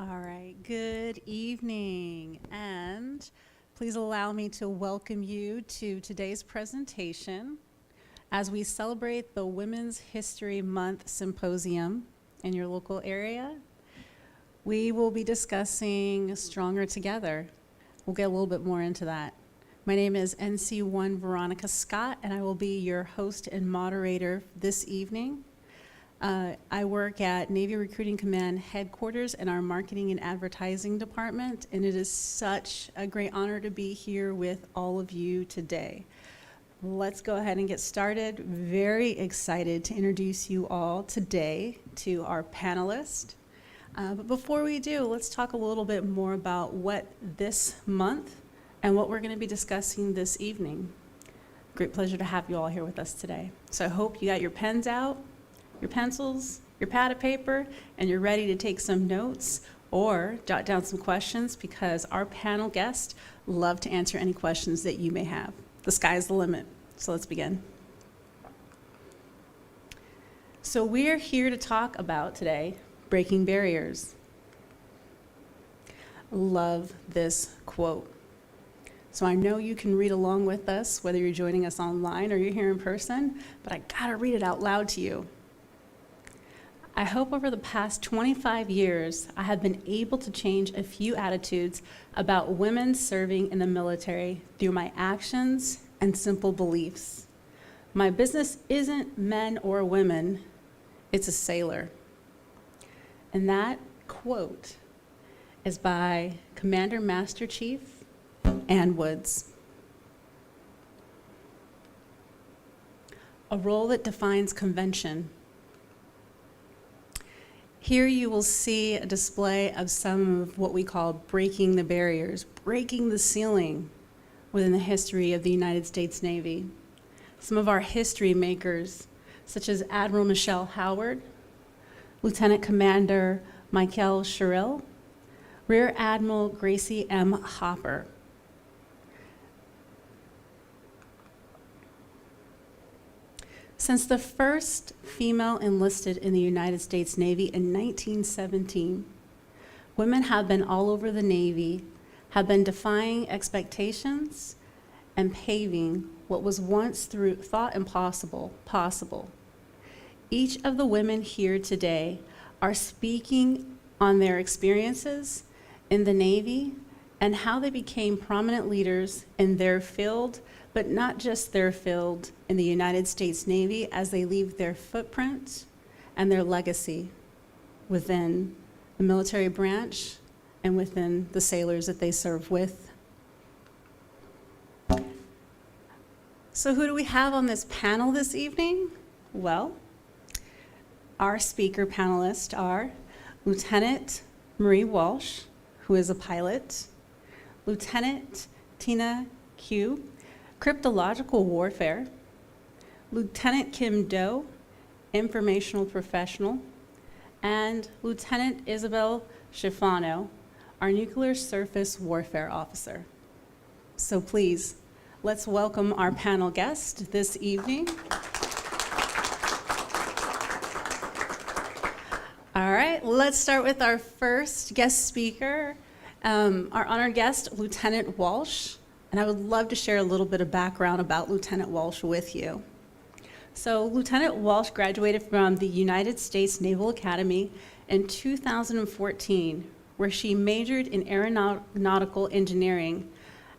All right, good evening, and please allow me to welcome you to today's presentation as we celebrate the Women's History Month Symposium in your local area. We will be discussing Stronger Together. We'll get a little bit more into that. My name is NC1 Veronica Scott, and I will be your host and moderator this evening. I work at Navy Recruiting Command Headquarters in our Marketing and Advertising Department, and it is such a great honor to be here with all of you today. Let's go ahead and get started. Very excited to introduce you all today to our panelists. But before we do, let's talk a little bit more about what this month and what we're going to be discussing this evening. Great pleasure to have you all here with us today. So I hope you got your pens out, your pencils, your pad of paper, and you're ready to take some notes or jot down some questions because our panel guests love to answer any questions that you may have. The sky's the limit, so let's begin. So we're here to talk about today breaking barriers. Love this quote. So I know you can read along with us, whether you're joining us online or you're here in person, but I gotta read it out loud to you. I hope over the past 25 years, I have been able to change a few attitudes about women serving in the military through my actions and simple beliefs. My business isn't men or women, it's a sailor. And that quote is by Commander Master Chief Ann Woods. A role that defines convention. Here you will see a display of some of what we call breaking the barriers, breaking the ceiling within the history of the United States Navy. Some of our history makers, such as Admiral Michelle Howard, Lieutenant Commander Michael Sherrill, Rear Admiral Gracie M. Hopper. Since the first female enlisted in the United States Navy in 1917, women have been all over the Navy, have been defying expectations and paving what was once thought impossible, possible. Each of the women here today are speaking on their experiences in the Navy and how they became prominent leaders in their field, but not just their field in the United States Navy as they leave their footprint and their legacy within the military branch and within the sailors that they serve with. So who do we have on this panel this evening? Well, our speaker panelists are Lieutenant Marie Walsh, who is a pilot, Lieutenant Tina Q, Cryptological Warfare, Lieutenant Kim Doe, Informational Professional, and Lieutenant Isabella Schiffano, our Nuclear Surface Warfare Officer. So please, let's welcome our panel guest this evening. All right, let's start with our first guest speaker, our honored guest, Lieutenant Walsh. And I would love to share a little bit of background about Lieutenant Walsh with you. So Lieutenant Walsh graduated from the United States Naval Academy in 2014, where she majored in aeronautical engineering.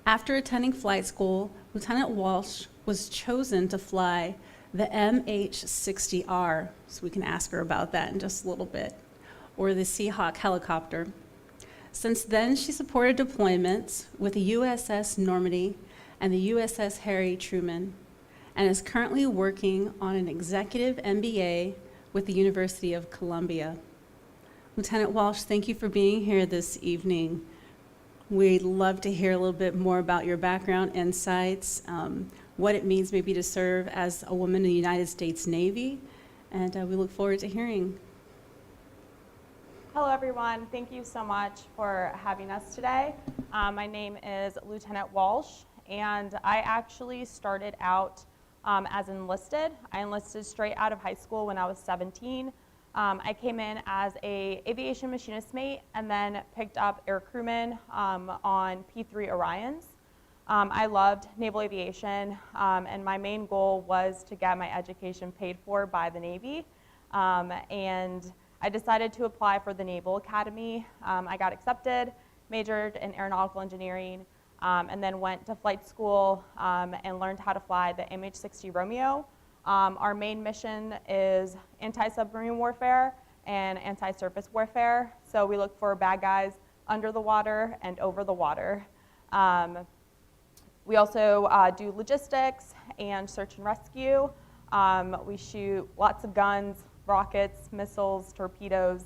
After attending flight school, Lieutenant Walsh was chosen to fly the MH-60R, so we can ask her about that in just a little bit, or the Seahawk helicopter. Since then, she supported deployments with the USS Normandy and the USS Harry Truman, and is currently working on an executive MBA with the University of Columbia. Lieutenant Walsh, thank you for being here this evening. We'd love to hear a little bit more about your background, insights, what it means maybe to serve as a woman in the United States Navy, and we look forward to hearing. Hello, everyone. Thank you so much for having us today. My name is Lieutenant Walsh, and I actually started out as enlisted. I enlisted straight out of high school when I was 17. I came in as a aviation machinist mate and then picked up air crewman on P3 Orions. I loved naval aviation, and my main goal was to get my education paid for by the Navy. And I decided to apply for the Naval Academy. I got accepted, majored in aeronautical engineering, and then went to flight school and learned how to fly the MH-60 Romeo. Our main mission is anti-submarine warfare and anti-surface warfare. So we look for bad guys under the water and over the water. We also do logistics and search and rescue. We shoot lots of guns, rockets, missiles, torpedoes.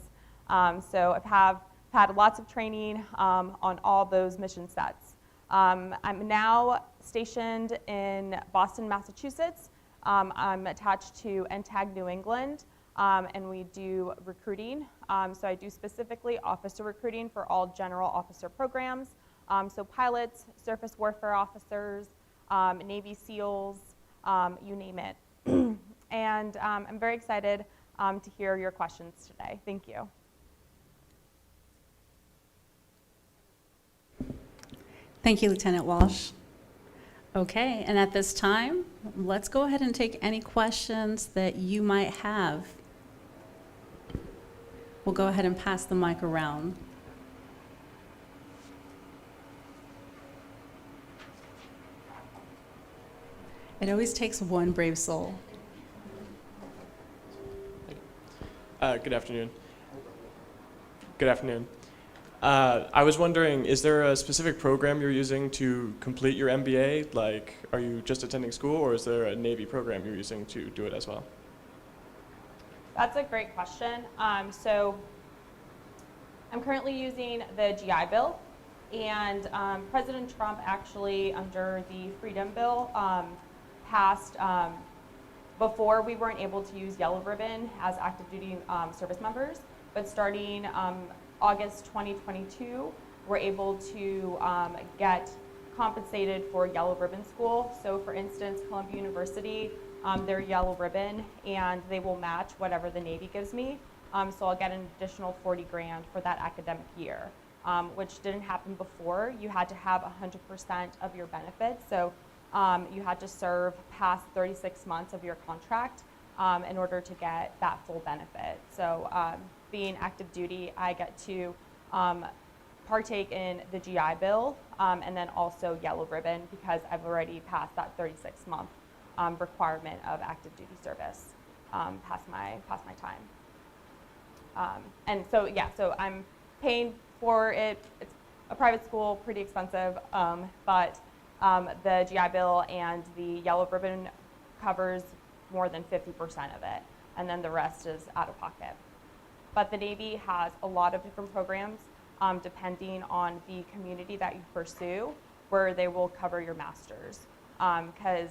So I've had lots of training on all those mission sets. I'm now stationed in Boston, Massachusetts. I'm attached to NTAG New England, and we do recruiting. So I do specifically officer recruiting for all general officer programs. So pilots, surface warfare officers, Navy SEALs, you name it. And I'm very excited to hear your questions today. Thank you. Thank you, Lieutenant Walsh. Okay, and at this time, let's go ahead and take any questions that you might have. We'll go ahead and pass the mic around. It always takes one brave soul. Good afternoon. Good afternoon. I was wondering, is there a specific program you're using to complete your MBA? Like, are you just attending school, or is there a Navy program you're using to do it as well? That's a great question. So I'm currently using the GI Bill, and President Trump actually, under the Freedom Bill, passed, before we weren't able to use yellow ribbon as active duty service members, but starting August 2022, we're able to get compensated for yellow ribbon school. So for instance, Columbia University, they're yellow ribbon, and they will match whatever the Navy gives me. So I'll get an additional 40 grand for that academic year, which didn't happen before. You had to have 100% of your benefits. So you had to serve past 36 months of your contract in order to get that full benefit. So being active duty, I get to partake in the GI Bill and then also yellow ribbon because I've already passed that 36-month requirement of active duty service past my time. And so yeah, so I'm paying for it. It's a private school, pretty expensive, but the GI Bill and the yellow ribbon covers more than 50% of it, and then the rest is out of pocket. But the Navy has a lot of different programs depending on the community that you pursue, where they will cover your master's. Because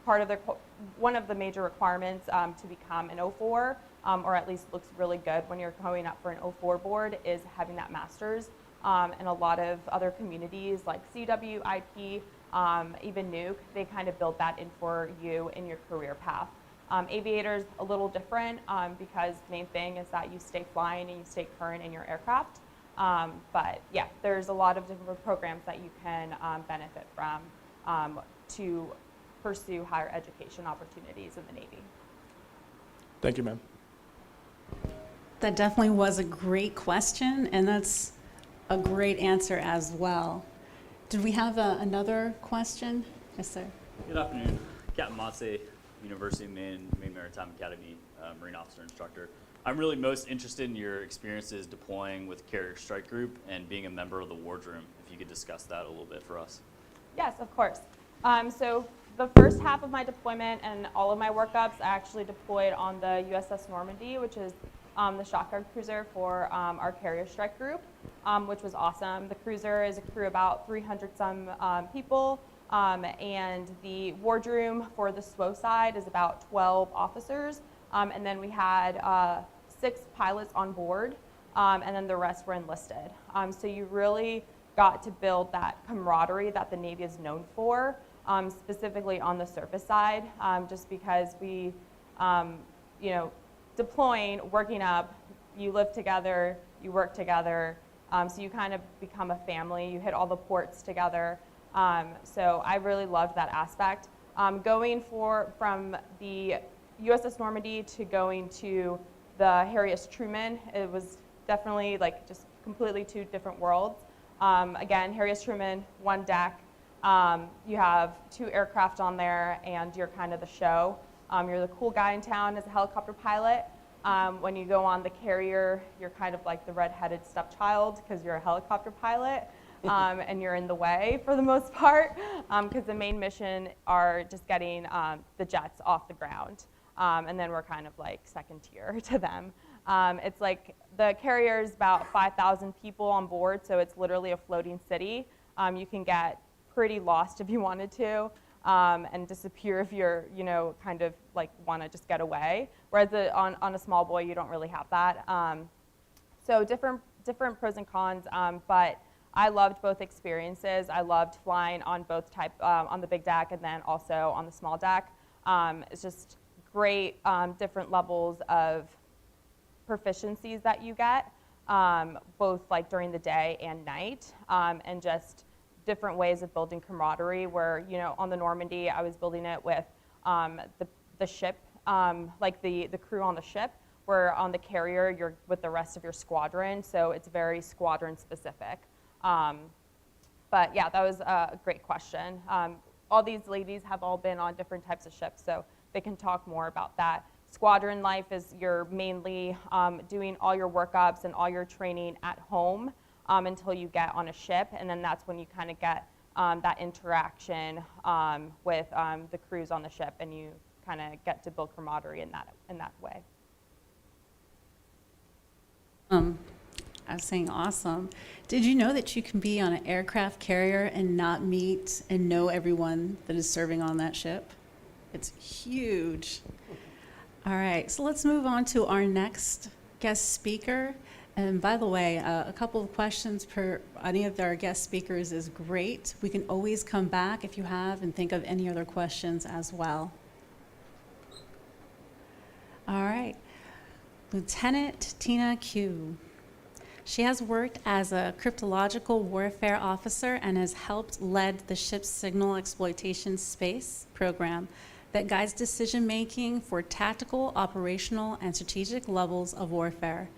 one of the major requirements to become an 04, or at least looks really good when you're going up for an 04 board, is having that master's. And a lot of other communities like CW, IP, even Nuke, they kind of build that in for you in your career path. Aviators, a little different because the main thing is that you stay flying and you stay current in your aircraft. But yeah, there's a lot of different programs that you can benefit from to pursue higher education opportunities in the Navy. Thank you, ma'am. That definitely was a great question, and that's a great answer as well. Did we have another question? Yes, sir. Good afternoon. Captain Matse, University of Maine Maritime Academy, Marine Officer Instructor. I'm really most interested in your experiences deploying with Carrier Strike Group and being a member of the wardroom. If you could discuss that a little bit for us. Yes, of course. So the first half of my deployment and all of my workups, I actually deployed on the USS Normandy, which is the shock guard cruiser for our Carrier Strike Group, which was awesome. The cruiser is a crew about 300-some people, and the wardroom for the SWO side is about 12 officers, and then we had 6 pilots on board, and then the rest were enlisted. So you really got to build that camaraderie that the Navy is known for, specifically on the surface side, just because we, deploying, working up, you live together, you work together, so you kind of become a family. You hit all the ports together. So I really loved that aspect. Going from the USS Normandy to going to the Harry S. Truman, it was definitely like just completely two different worlds. Again, Harry S. Truman, one deck. You have 2 aircraft on there, and you're kind of the show. You're the cool guy in town as a helicopter pilot. When you go on the carrier, you're kind of like the red-headed stepchild because you're a helicopter pilot, and you're in the way for the most part, because the main mission are just getting the jets off the ground, and then we're kind of like second tier to them. It's like the carrier is about 5,000 people on board, so it's literally a floating city. You can get pretty lost if you wanted to, and disappear if you're, kind of like want to just get away. Whereas on a small boy, you don't really have that. So different pros and cons, but I loved both experiences. I loved flying on both on the big deck and then also on the small deck. It's just great different levels of proficiencies that you get, both like during the day and night, and just different ways of building camaraderie where, on the Normandy, I was building it with the ship, like the crew on the ship, where on the carrier, you're with the rest of your squadron, so it's very squadron specific. But yeah, that was a great question. All these ladies have all been on different types of ships, so they can talk more about that. Squadron life is you're mainly doing all your workups and all your training at home until you get on a ship, and then that's when you kind of get that interaction with the crews on the ship, and you kind of get to build camaraderie in that way. I was saying awesome. Did you know that you can be on an aircraft carrier and not meet and know everyone that is serving on that ship? It's huge. All right, so let's move on to our next guest speaker. And by the way, a couple of questions per any of our guest speakers is great. We can always come back if you have and think of any other questions as well. All right, Lieutenant Tina Q. She has worked as a cryptological warfare officer and has helped lead the ship's signal exploitation space program that guides decision-making for tactical, operational, and strategic levels of warfare.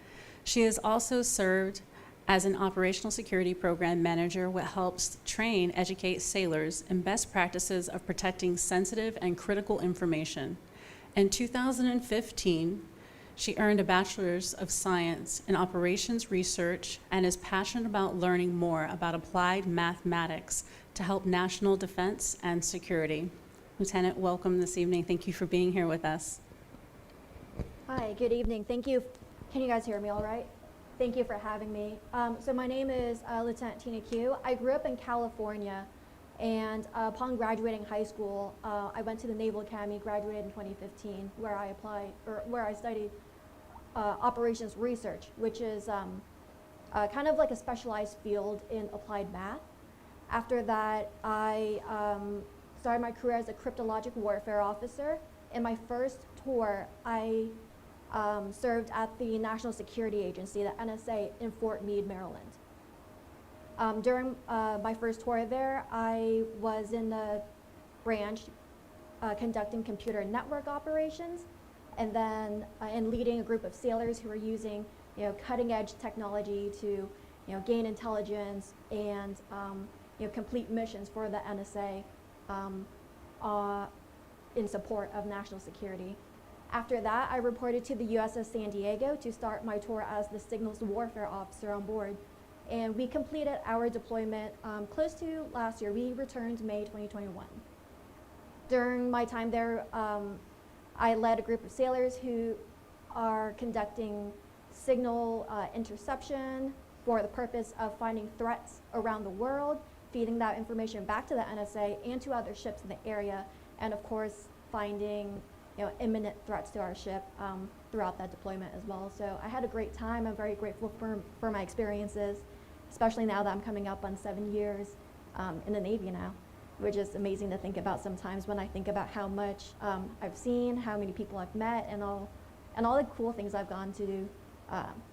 She has also served as an operational security program manager, which helps train, educate sailors in best practices of protecting sensitive and critical information. In 2015, she earned a Bachelor's of Science in Operations Research and is passionate about learning more about applied mathematics to help national defense and security. Lieutenant, welcome this evening. Thank you for being here with us. Hi, good evening. Thank you. Can you guys hear me all right? Thank you for having me. So my name is Lieutenant Tina Q. I grew up in California, and upon graduating high school, I went to the Naval Academy, graduated in 2015, where I studied operations research, which is kind of like a specialized field in applied math. After that, I started my career as a cryptologic warfare officer. In my first tour, I served at the National Security Agency, the NSA, in Fort Meade, Maryland. During my first tour there, I was in the branch conducting computer network operations, and then in leading a group of sailors who were using cutting-edge technology to gain intelligence and complete missions for the NSA in support of national security. After that, I reported to the USS San Diego to start my tour as the signals warfare officer on board. And we completed our deployment close to last year. We returned May 2021. During my time there, I led a group of sailors who are conducting signal interception for the purpose of finding threats around the world, feeding that information back to the NSA and to other ships in the area, and of course, finding imminent threats to our ship throughout that deployment as well. So I had a great time. I'm very grateful for my experiences, especially now that I'm coming up on 7 years in the Navy now, which is amazing to think about sometimes when I think about how much I've seen, how many people I've met, and all and all the cool things I've gone to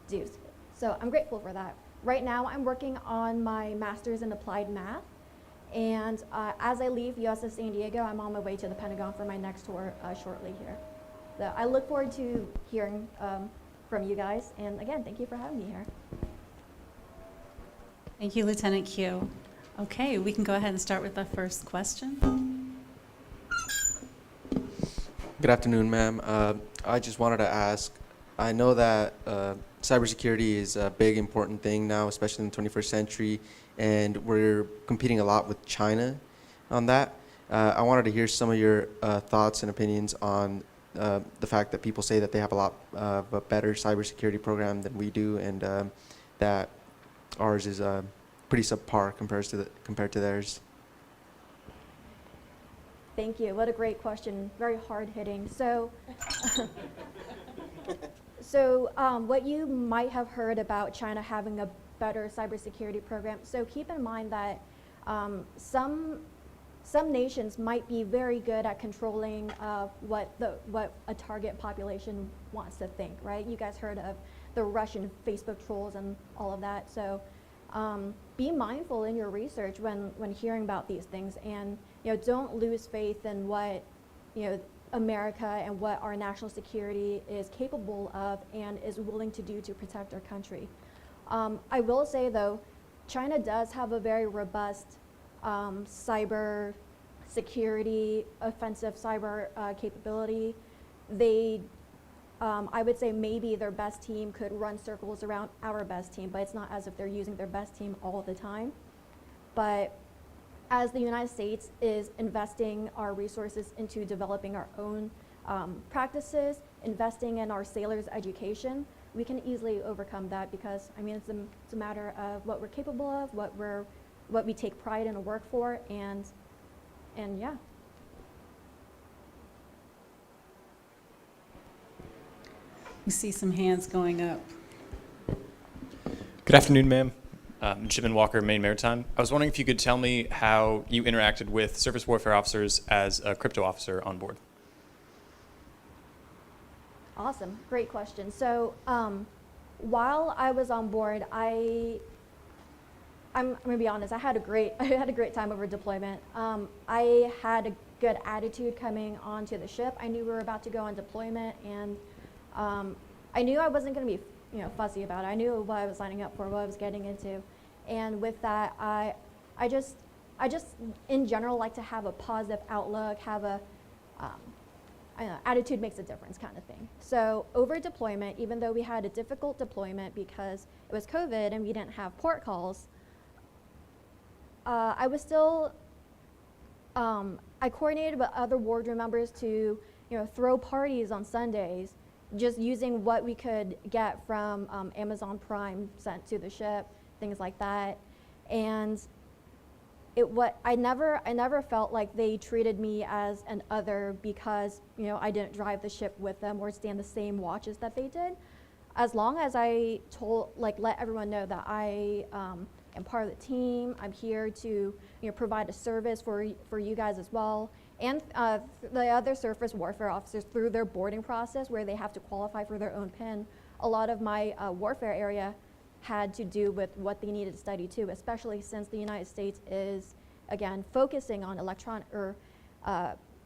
do. So I'm grateful for that. Right now, I'm working on my master's in applied math, and as I leave USS San Diego, I'm on my way to the Pentagon for my next tour shortly here. So I look forward to hearing from you guys, and again, thank you for having me here. Thank you, Lieutenant Q. Okay, we can go ahead and start with the first question. Good afternoon, ma'am. I just wanted to ask, I know that cybersecurity is a big, important thing now, especially in the 21st century, and we're competing a lot with China on that. I wanted to hear some of your thoughts and opinions on the fact that people say that they have a lot of a better cybersecurity program than we do, and that ours is pretty subpar compared to theirs. Thank you. What a great question. Very hard hitting. So, what you might have heard about China having a better cybersecurity program. So keep in mind that some nations might be very good at controlling what a target population wants to think. Right? You guys heard of the Russian Facebook trolls and all of that. So be mindful in your research when hearing about these things, and don't lose faith in what America and what our national security is capable of and is willing to do to protect our country. I will say though, China does have a very robust cyber security, offensive cyber capability. They I would say maybe their best team could run circles around our best team, but it's not as if they're using their best team all the time. But as the United States is investing our resources into developing our own practices, investing in our sailors' education, we can easily overcome that, because I mean it's a matter of what we're capable of, what we take pride in and work for, and yeah. We see some hands going up. Good afternoon, ma'am. Midshipman Walker, Maine Maritime. I was wondering if you could tell me how you interacted with surface warfare officers as a crypto officer on board. Awesome, great question. So while I was on board, I'm gonna be honest, I had a great time over deployment. I had a good attitude coming onto the ship. I knew we were about to go on deployment, and I knew I wasn't going to be fussy about it. I knew what I was signing up for, what I was getting into, and with that, I just in general like to have a positive outlook, have a I don't know, attitude makes a difference kind of thing. So over deployment, even though we had a difficult deployment because it was COVID and we didn't have port calls, I was still I coordinated with other wardroom members to throw parties on Sundays, just using what we could get from Amazon Prime sent to the ship, things like that. And I never felt like they treated me as an other because I didn't drive the ship with them or stand the same watches that they did. As long as I let everyone know that I am part of the team, I'm here to provide a service for you guys as well. And the other surface warfare officers, through their boarding process where they have to qualify for their own PIN, a lot of my warfare area had to do with what they needed to study too, especially since the United States is, again, focusing on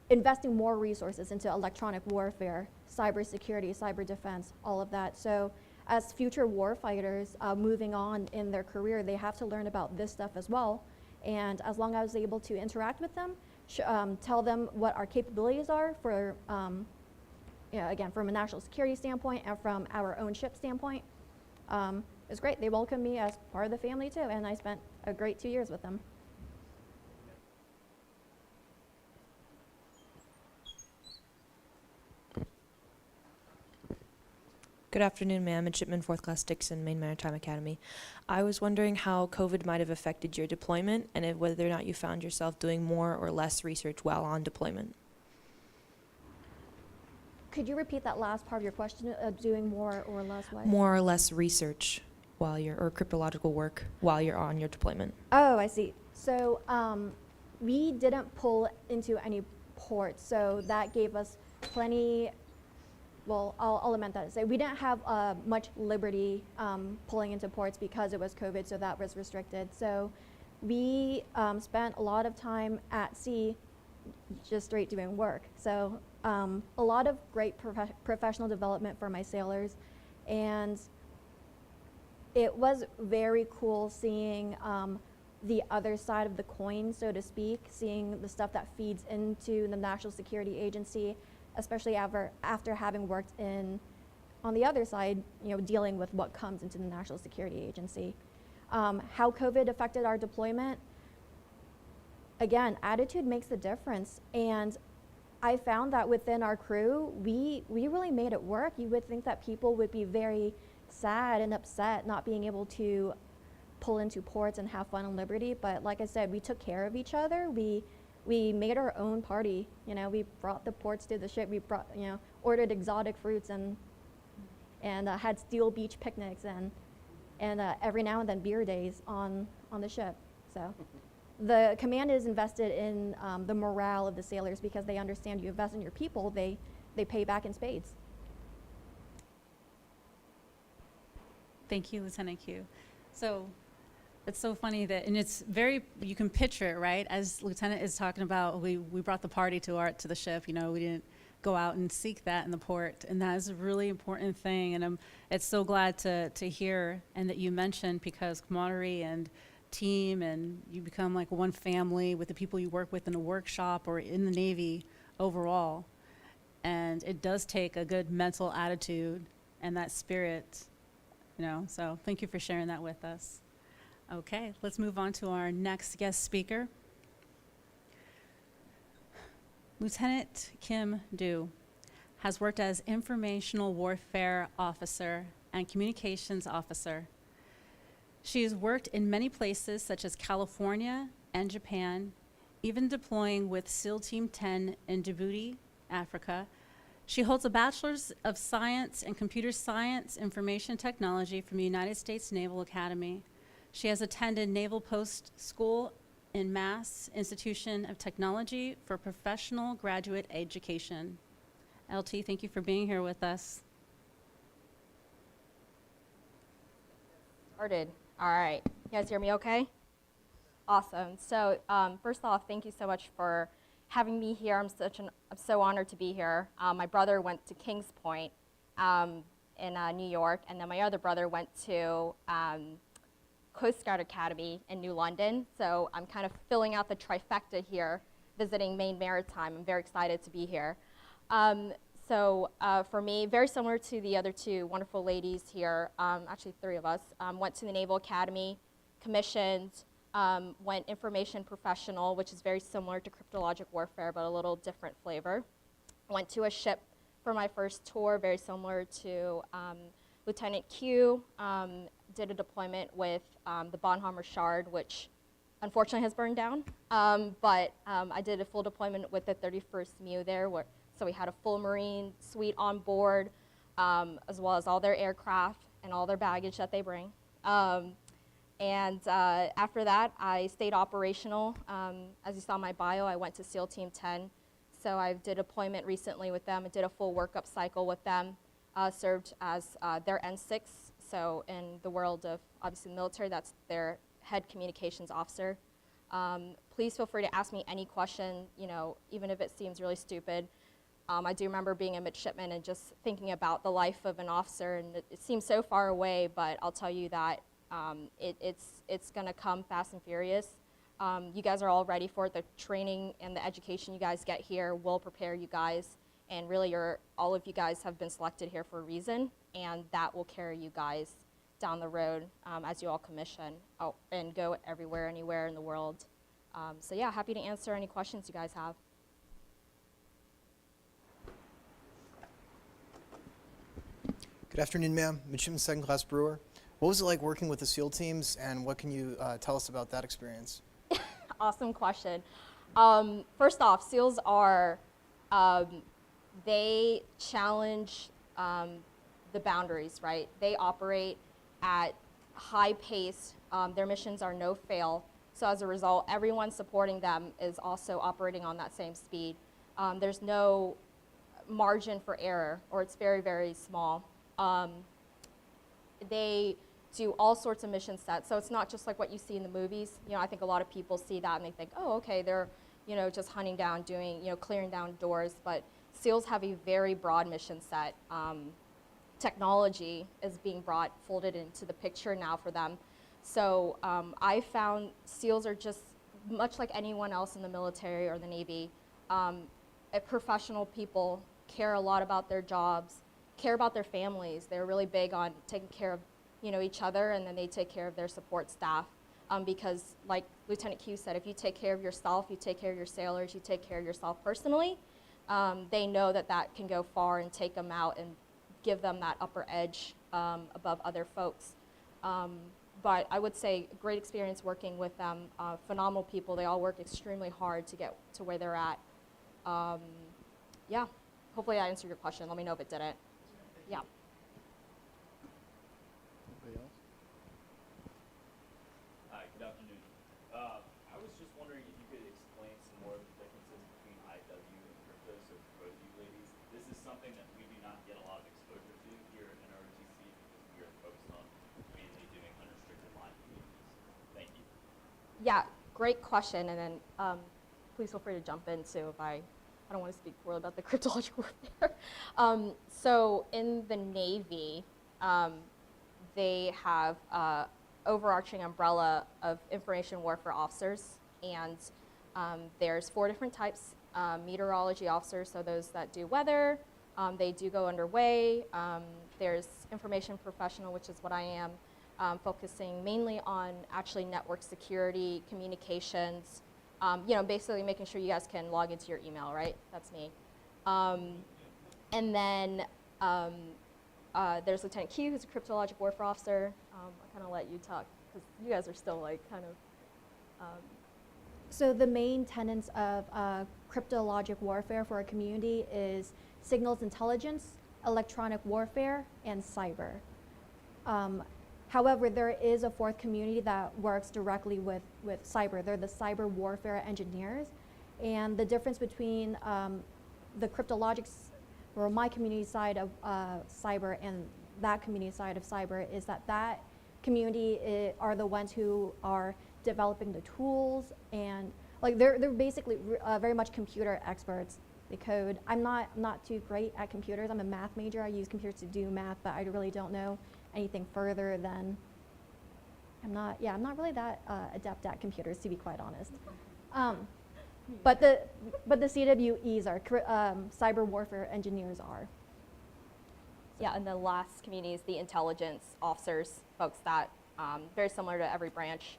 investing more resources into electronic warfare, cybersecurity, cyber defense, all of that. So as future warfighters moving on in their career, they have to learn about this stuff as well. And as long as I was able to interact with them, tell them what our capabilities are for, again, from a national security standpoint and from our own ship standpoint, it was great. They welcomed me as part of the family too, and I spent a great 2 years with them. Good afternoon, ma'am. Midshipman 4th Class Dixon, Maine Maritime Academy. I was wondering how COVID might have affected your deployment and whether or not you found yourself doing more or less research while on deployment. Could you repeat that last part of your question, doing more or less what? More or less research or cryptological work while you're on your deployment. Oh, I see. So we didn't pull into any ports, so that gave us plenty well, I'll amend that to say we didn't have much liberty pulling into ports because it was COVID, so that was restricted. So we spent a lot of time at sea just straight doing work. So a lot of great professional development for my sailors, and it was very cool seeing the other side of the coin, so to speak, seeing the stuff that feeds into the National Security Agency, especially after having worked on the other side, dealing with what comes into the National Security Agency. How COVID affected our deployment, again, attitude makes a difference. And I found that within our crew, we really made it work. You would think that people would be very sad and upset not being able to pull into ports and have fun and liberty, but like I said, we took care of each other. We made our own party. We brought the ports to the ship. We brought, ordered exotic fruits and had steel beach picnics and every now and then beer days on the ship. So the command is invested in the morale of the sailors because they understand you invest in your people, they pay back in spades. Thank you, Lieutenant Q. So it's so funny that, and it's very, you can picture it, right? As Lieutenant is talking about, we brought the party to the ship, we didn't go out and seek that in the port. And that is a really important thing. And it's so glad to hear, and that you mentioned, because camaraderie and team, and you become like one family with the people you work with in a workshop or in the Navy overall. And it does take a good mental attitude and that spirit, so thank you for sharing that with us. Okay, let's move on to our next guest speaker. Lieutenant Kim Du has worked as informational warfare officer and communications officer. She has worked in many places such as California and Japan, even deploying with SEAL Team 10 in Djibouti, Africa. She holds a Bachelor's of Science in Computer Science Information Technology from the United States Naval Academy. She has attended Naval Post School in Mass Institution of Technology for Professional Graduate Education. LT, thank you for being here with us. Started. All right. You guys hear me okay? Awesome. So first off, thank you so much for having me here. I'm so honored to be here. My brother went to Kings Point in New York, and then my other brother went to Coast Guard Academy in New London. So I'm kind of filling out the trifecta here, visiting Maine Maritime. I'm very excited to be here. For me, very similar to the other two wonderful ladies here, actually three of us, went to the Naval Academy, commissioned, went information professional, which is very similar to cryptologic warfare, but a little different flavor. Went to a ship for my first tour, very similar to Lieutenant Q. Did a deployment with the Bonhoeffer Shard, which unfortunately has burned down. But I did a full deployment with the 31st MEU there, so we had a full Marine suite on board, as well as all their aircraft and all their baggage that they bring. After that, I stayed operational. As you saw in my bio, I went to SEAL Team 10. So I did deployment recently with them. I did a full workup cycle with them, served as their N6. So in the world of, obviously, the military, that's their head communications officer. Please feel free to ask me any question, even if it seems really stupid. I do remember being a midshipman and just thinking about the life of an officer, and it seems so far away, but I'll tell you that it's going to come fast and furious. You guys are all ready for it. The training and the education you guys get here will prepare you guys, and really all of you guys have been selected here for a reason, and that will carry you guys down the road as you all commission and go everywhere, anywhere in the world. So yeah, happy to answer any questions you guys have. Good afternoon, ma'am. Midshipman Second Class Brewer. What was it like working with the SEAL teams, and what can you tell us about that experience? Awesome question. First off, SEALs are, they challenge the boundaries, right? They operate at high pace. Their missions are no fail. So as a result, everyone supporting them is also operating on that same speed. There's no margin for error, or it's very, very small. They do all sorts of mission sets, so it's not just like what you see in the movies. You know, I think a lot of people see that and they think, oh, okay, they're, you know, just hunting down, doing, you know, clearing down doors. But SEALs have a very broad mission set. Technology is being folded into the picture now for them. So I found SEALs are just much like anyone else in the military or the Navy. Professional people care a lot about their jobs, care about their families. They're really big on taking care of, you know, each other, and then they take care of their support staff. Because like Lieutenant Q said, if you take care of yourself, you take care of your sailors, you take care of yourself personally, they know that that can go far and take them out and give them that upper edge above other folks. But I would say great experience working with them, phenomenal people. They all work extremely hard to get to where they're at. Yeah, hopefully I answered your question. Let me know if it didn't. Yeah. Anybody else? Hi, good afternoon. I was just wondering if you could explain some more of the differences between IW and crypto, so for both of you ladies. This is something that we do not get a lot of exposure to here in ROTC because we are focused on mainly doing unrestricted line communities. Thank you. Yeah, great question. And then please feel free to jump in too if I don't want to speak more about the cryptologic warfare. So in the Navy, they have overarching umbrella of information warfare officers, and there's 4 different types. Meteorology officers, so those that do weather, they do go underway. There's information professional, which is what I am, focusing mainly on actually network security, communications, you know, basically making sure you guys can log into your email, right? That's me. And then there's Lieutenant Q, who's a cryptologic warfare officer. I kind of let you talk because you guys are still like kind of. So the main tenets of cryptologic warfare for our community is signals intelligence, electronic warfare, and cyber. However, there is a 4th community that works directly with cyber. They're the cyber warfare engineers. And the difference between the cryptologic, or my community side of cyber, and that community side of cyber is that community are the ones who are developing the tools, and like they're basically very much computer experts. They code. I'm not too great at computers. I'm a math major. I use computers to do math, but I really don't know anything further than I'm not really that adept at computers, to be quite honest. But the CWEs are cyber warfare engineers are. Yeah, and the last community is the intelligence officers, folks that very similar to every branch,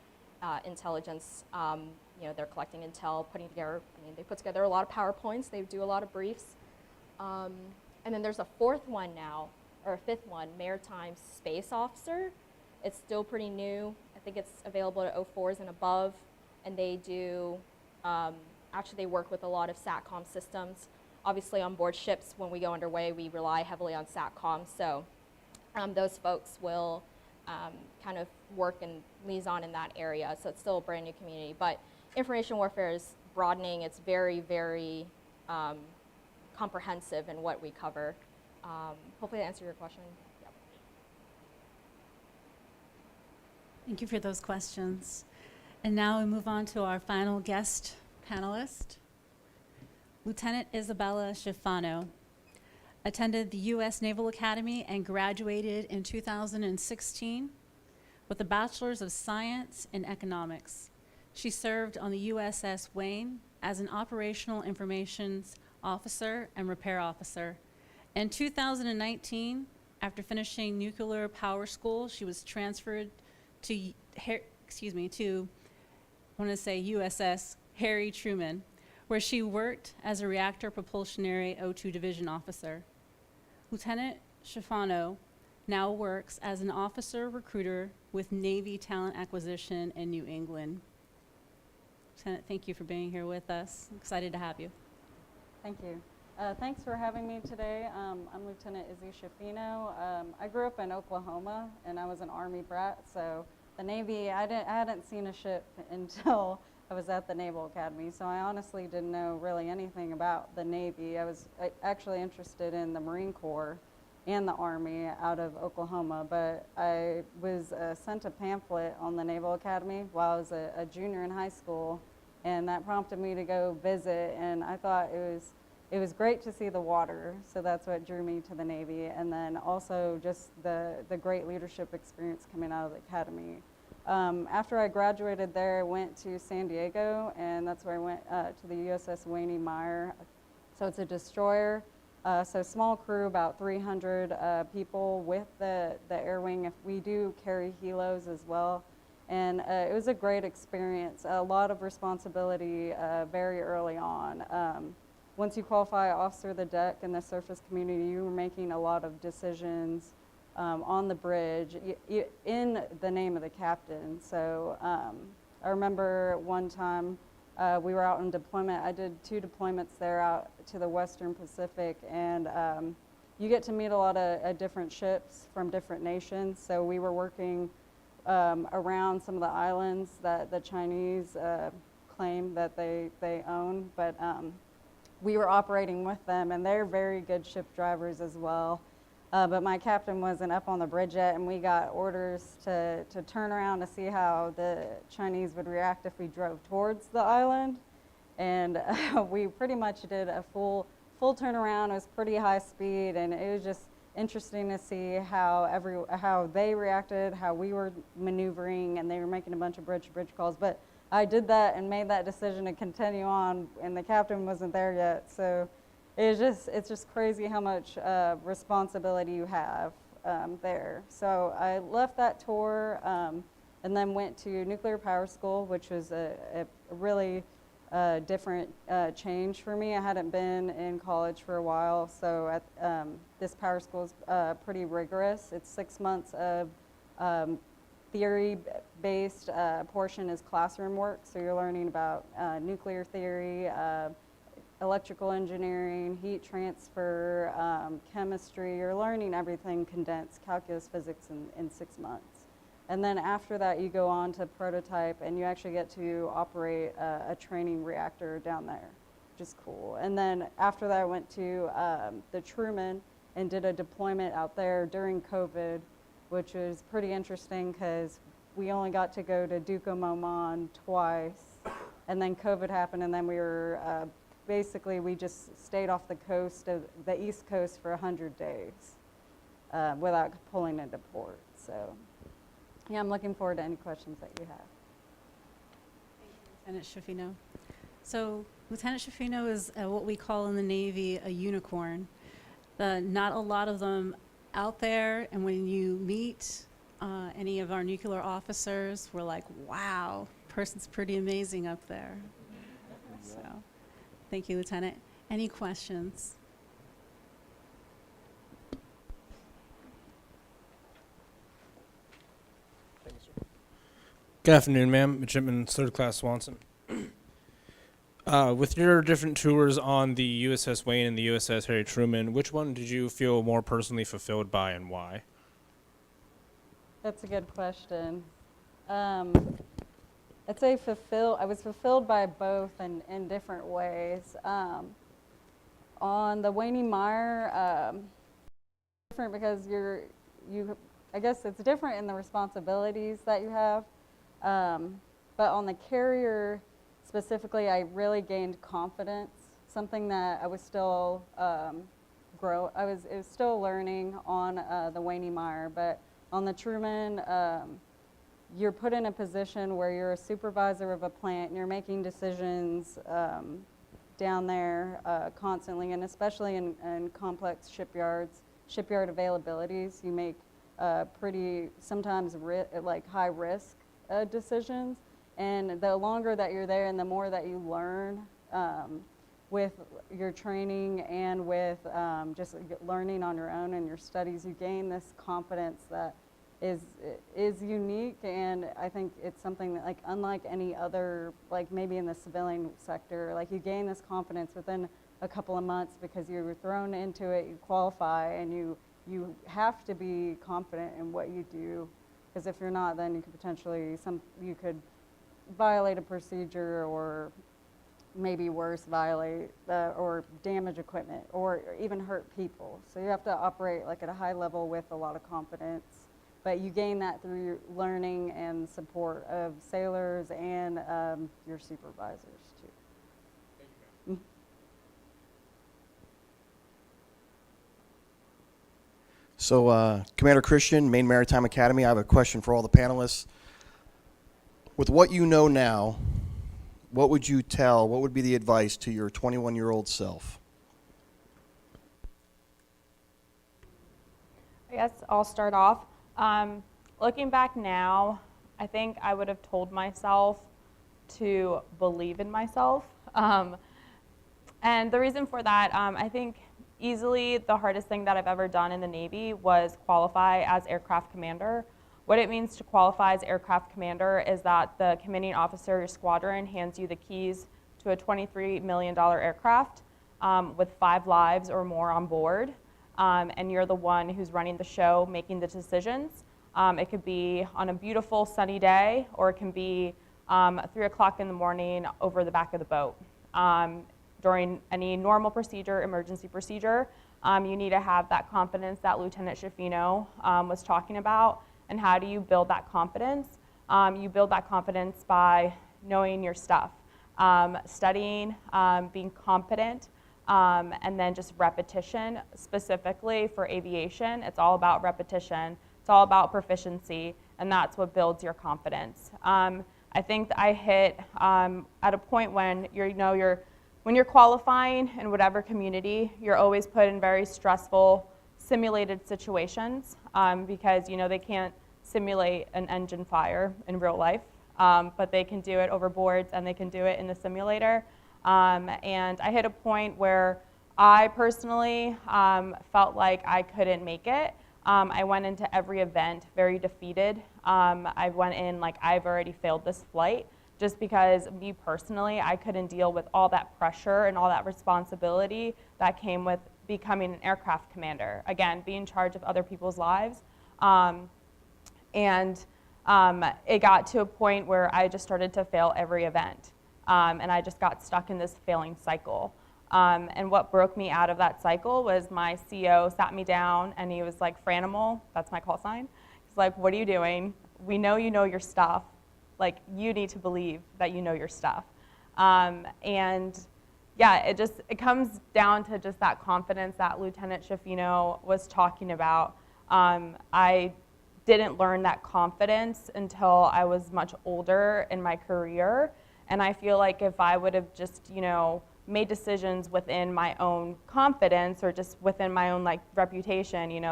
intelligence. You know, they're collecting intel, putting together. I mean, they put together a lot of PowerPoints. They do a lot of briefs, and then there's a 4th one now, or a 5th one, Maritime Space Officer. It's still pretty new. I think it's available to 04s and above, and they do. Actually, they work with a lot of SATCOM systems. Obviously, on board ships, when we go underway, we rely heavily on SATCOM. So those folks will kind of work and liaison in that area. So it's still a brand new community. But information warfare is broadening. It's very, very comprehensive in what we cover. Hopefully that answered your question. Yep. Thank you for those questions. And now we move on to our final guest panelist. Lieutenant Isabella Schiffano attended the U.S. Naval Academy and graduated in 2016 with a Bachelor's of Science in Economics. She served on the USS Wayne as an Operational Information Officer and Repair Officer. In 2019, after finishing nuclear power school, she was transferred to USS Harry Truman, where she worked as a reactor propulsionary O2 division officer. Lieutenant Schiffano now works as an officer recruiter with Navy Talent Acquisition in New England. Lieutenant, thank you for being here with us. I'm excited to have you. Thank you. Thanks for having me today. I'm Lieutenant Izzy Schiffano. I grew up in Oklahoma, and I was an Army brat, so the Navy, I hadn't seen a ship until I was at the Naval Academy, so I honestly didn't know really anything about the Navy. I was actually interested in the Marine Corps and the Army out of Oklahoma, but I was sent a pamphlet on the Naval Academy while I was a junior in high school, and that prompted me to go visit, and I thought it was great to see the water, so that's what drew me to the Navy, and then also just the great leadership experience coming out of the academy. After I graduated there, I went to San Diego, and that's where I went to the USS Wayne Meyer. So it's a destroyer, so small crew, about 300 people with the Air Wing. If we do carry helos as well, and it was a great experience. A lot of responsibility very early on. Once you qualify officer of the deck in the surface community, you were making a lot of decisions on the bridge in the name of the captain. So I remember one time we were out on deployment. I did 2 deployments there out to the Western Pacific, and you get to meet a lot of different ships from different nations. So we were working around some of the islands that the Chinese claim that they own, but we were operating with them, and they're very good ship drivers as well. But my captain wasn't up on the bridge yet, and we got orders to turn around to see how the Chinese would react if we drove towards the island. And we pretty much did a full turnaround. It was pretty high speed, and it was just interesting to see how they reacted, how we were maneuvering, and they were making a bunch of bridge calls. But I did that and made that decision to continue on, and the captain wasn't there yet. So it's just crazy how much responsibility you have there. So I left that tour and then went to nuclear power school, which was a really different change for me. I hadn't been in college for a while, so this power school is pretty rigorous. It's 6 months of theory-based portion is classroom work, so you're learning about nuclear theory, electrical engineering, heat transfer, chemistry. You're learning everything condensed, calculus, physics in 6 months. And then after that, you go on to prototype, and you actually get to operate a training reactor down there, which is cool. And then after that, I went to the Truman and did a deployment out there during COVID, which was pretty interesting because we only got to go to Duke Oman twice, and then COVID happened, and then we were basically, we just stayed off the coast of the East Coast for 100 days without pulling into port. So, yeah, I'm looking forward to any questions that you have. Lieutenant Schiffino. So Lieutenant Schiffino is what we call in the Navy a unicorn. Not a lot of them out there, and when you meet any of our nuclear officers, we're like, wow, person's pretty amazing up there. So. Thank you, Lieutenant. Any questions? Thank you, sir. Good afternoon, ma'am. Midshipman 3rd Class Swanson. With your different tours on the USS Wayne and the USS Harry Truman, which one did you feel more personally fulfilled by, and why? That's a good question. I'd say I was fulfilled by both in different ways. On the Wayne Meyer, different because I guess it's different in the responsibilities that you have. But on the carrier specifically, I really gained confidence, something that I was still I was still learning on the Wayne Meyer, but on the Truman, you're put in a position where you're a supervisor of a plant and you're making decisions down there constantly, and especially in complex shipyards, shipyard availabilities, you make pretty sometimes high risk decisions. And the longer that you're there and the more that you learn with your training and with just learning on your own and your studies, you gain this confidence that is unique, and I think it's something that, like, unlike any other, like maybe in the civilian sector, like you gain this confidence within a couple of months because you were thrown into it, you qualify, and you have to be confident in what you do, because if you're not, then you could potentially violate a procedure or maybe worse, violate or damage equipment or even hurt people. So you have to operate like at a high level with a lot of confidence. But you gain that through your learning and support of sailors and your supervisors too. So, Commander Christian, Maine Maritime Academy, I have a question for all the panelists. With what you know now, what would be the advice to your 21-year-old self? I guess I'll start off. Looking back now, I think I would have told myself to believe in myself. And the reason for that, I think easily the hardest thing that I've ever done in the Navy was qualify as aircraft commander. What it means to qualify as aircraft commander is that the commanding officer of your squadron hands you the keys to a $23 million aircraft with 5 lives or more on board. And you're the one who's running the show, making the decisions. It could be on a beautiful sunny day, or it can be 3 o'clock in the morning over the back of the boat. During any normal procedure, emergency procedure, you need to have that confidence that Lieutenant Schiffano was talking about. And how do you build that confidence? You build that confidence by knowing your stuff, studying, being competent, and then just repetition. Specifically for aviation, it's all about repetition. It's all about proficiency, and that's what builds your confidence. I think that I hit at a point when when you're qualifying in whatever community, you're always put in very stressful, simulated situations because they can't simulate an engine fire in real life, but they can do it over boards and they can do it in the simulator. And I hit a point where I personally felt like I couldn't make it. I went into every event very defeated. I went in like I've already failed this flight, just because me personally, I couldn't deal with all that pressure and all that responsibility that came with becoming an aircraft commander. Again, being in charge of other people's lives. And it got to a point where I just started to fail every event. And I just got stuck in this failing cycle. And what broke me out of that cycle was my CO sat me down and he was like, Franimal, that's my call sign. He's like, what are you doing? We know you know your stuff. Like, you need to believe that you know your stuff. And yeah, it comes down to just that confidence that Lieutenant Schiffano was talking about. I didn't learn that confidence until I was much older in my career. And I feel like if I would have just, made decisions within my own confidence or just within my own reputation,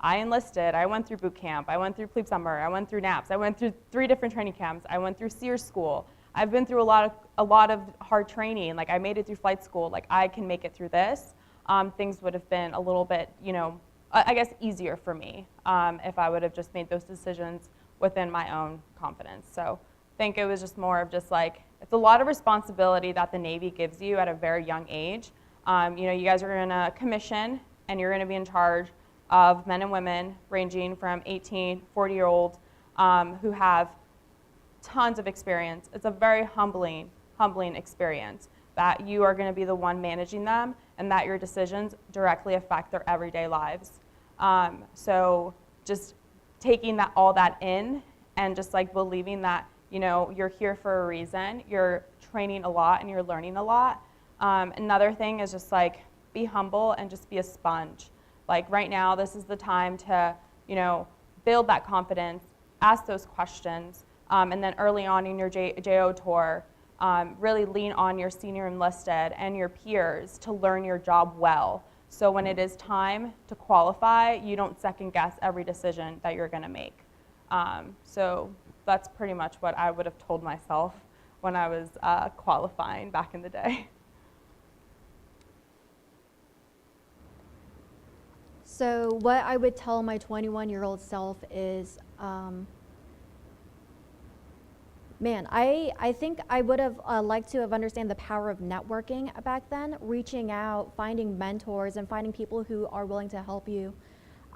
I enlisted, I went through boot camp, I went through plebe summer, I went through NAPS, I went through 3 different training camps, I went through Sears school. I've been through a lot of hard training. I made it through flight school. I can make it through this. Things would have been a little bit, I guess easier for me if I would have just made those decisions within my own confidence. So I think it was just more of just it's a lot of responsibility that the Navy gives you at a very young age. You guys are in a commission and you're going to be in charge of men and women ranging from 18, 40-year-olds who have tons of experience. It's a very humbling experience that you are going to be the one managing them and that your decisions directly affect their everyday lives. So just taking all that in and just believing that you're here for a reason, you're training a lot and you're learning a lot. Another thing is just be humble and just be a sponge. Right now, this is the time to, build that confidence, ask those questions, and then early on in your JO tour, really lean on your senior enlisted and your peers to learn your job well. So when it is time to qualify, you don't second guess every decision that you're going to make. So that's pretty much what I would have told myself when I was qualifying back in the day. So what I would tell my 21-year-old self is, I think I would have liked to have understand the power of networking back then, reaching out, finding mentors, and finding people who are willing to help you.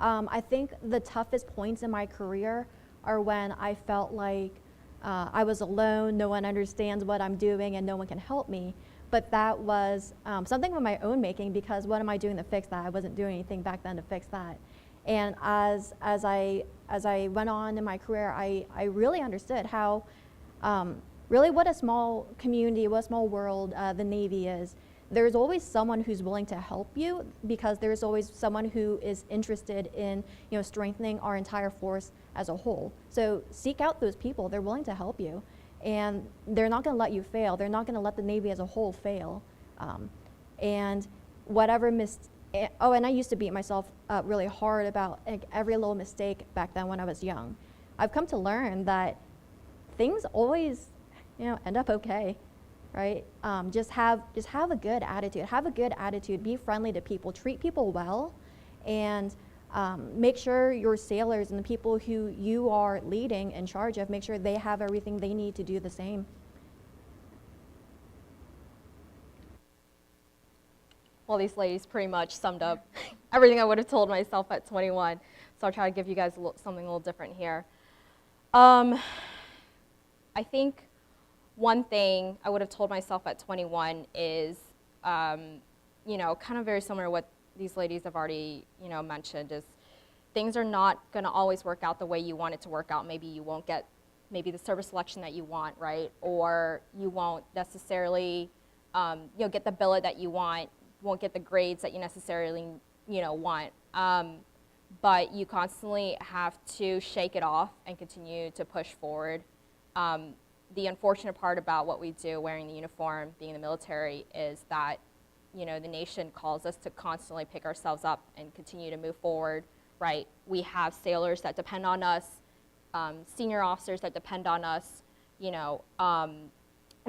I think the toughest points in my career are when I felt like I was alone, no one understands what I'm doing, and no one can help me. But that was something of my own making, because what am I doing to fix that? I wasn't doing anything back then to fix that. And as I went on in my career, I really understood how, really what a small community, what a small world the Navy is. There's always someone who's willing to help you, because there's always someone who is interested in, strengthening our entire force as a whole. So seek out those people. They're willing to help you, and they're not going to let you fail. They're not going to let the Navy as a whole fail. And whatever oh, and I used to beat myself up really hard about every little mistake back then when I was young. I've come to learn that things always, end up okay. Right? Just have a good attitude. Have a good attitude. Be friendly to people. Treat people well, and make sure your sailors and the people who you are leading in charge of, make sure they have everything they need to do the same. Well, these ladies pretty much summed up everything I would have told myself at 21. So I'll try to give you guys something a little different here. I think one thing I would have told myself at 21 is, kind of very similar to what these ladies have already, mentioned, is things are not going to always work out the way you want it to work out. Maybe you won't get the service selection that you want, right? Or you won't necessarily, get the billet that you want, won't get the grades that you necessarily, want. But you constantly have to shake it off and continue to push forward. The unfortunate part about what we do, wearing the uniform, being in the military, is that, the nation calls us to constantly pick ourselves up and continue to move forward, right? We have sailors that depend on us, senior officers that depend on us, and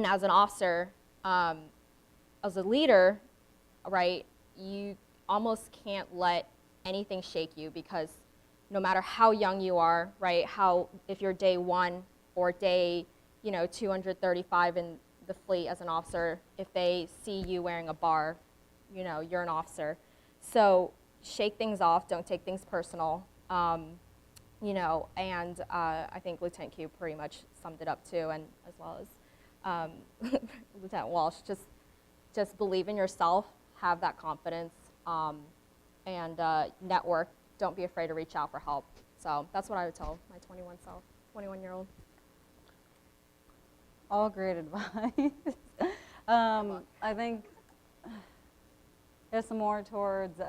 as an officer, as a leader, right, you almost can't let anything shake you, because no matter how young you are, right, if you're day 1 or day 235 in the fleet as an officer, if they see you wearing a bar, you're an officer. So shake things off, don't take things personal, and I think Lieutenant Q pretty much summed it up too, and as well as Lieutenant Walsh, just believe in yourself, have that confidence, and network. Don't be afraid to reach out for help. So that's what I would tell my 21-year-old. All great advice. I think it's more towards,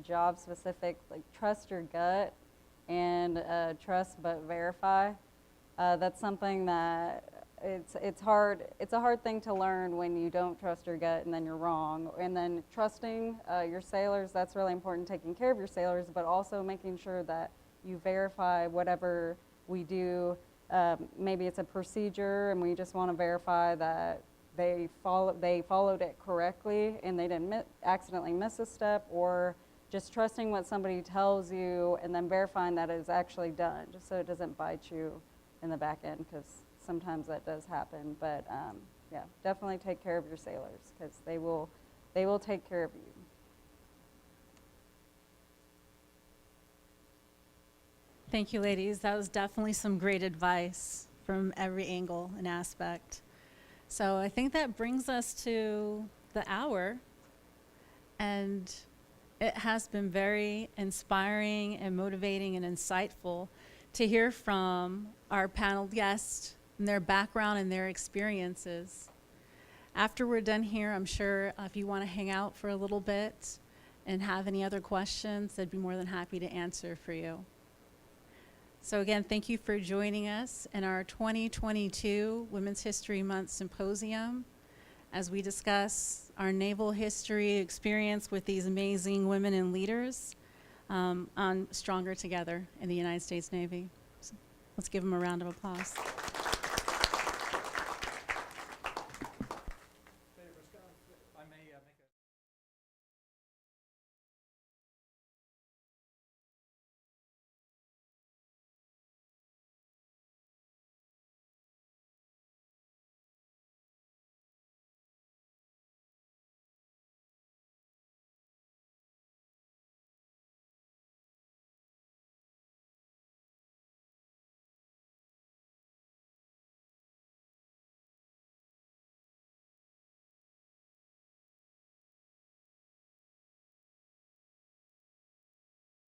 job specific, like trust your gut and trust but verify. That's something that it's hard. It's a hard thing to learn when you don't trust your gut and then you're wrong. And then trusting your sailors, that's really important, taking care of your sailors, but also making sure that you verify whatever we do. Maybe it's a procedure and we just want to verify that they followed it correctly and they didn't accidentally miss a step, or just trusting what somebody tells you and then verifying that it is actually done, just so it doesn't bite you in the back end, because sometimes that does happen. But definitely take care of your sailors, because they will take care of you. Thank you, ladies. That was definitely some great advice from every angle and aspect. So I think that brings us to the hour, and it has been very inspiring and motivating and insightful to hear from our panel guests and their background and their experiences. After we're done here, I'm sure if you want to hang out for a little bit and have any other questions, I'd be more than happy to answer for you. So again, thank you for joining us in our 2022 Women's History Month Symposium as we discuss our naval history experience with these amazing women and leaders on Stronger Together in the United States Navy. So let's give them a round of applause.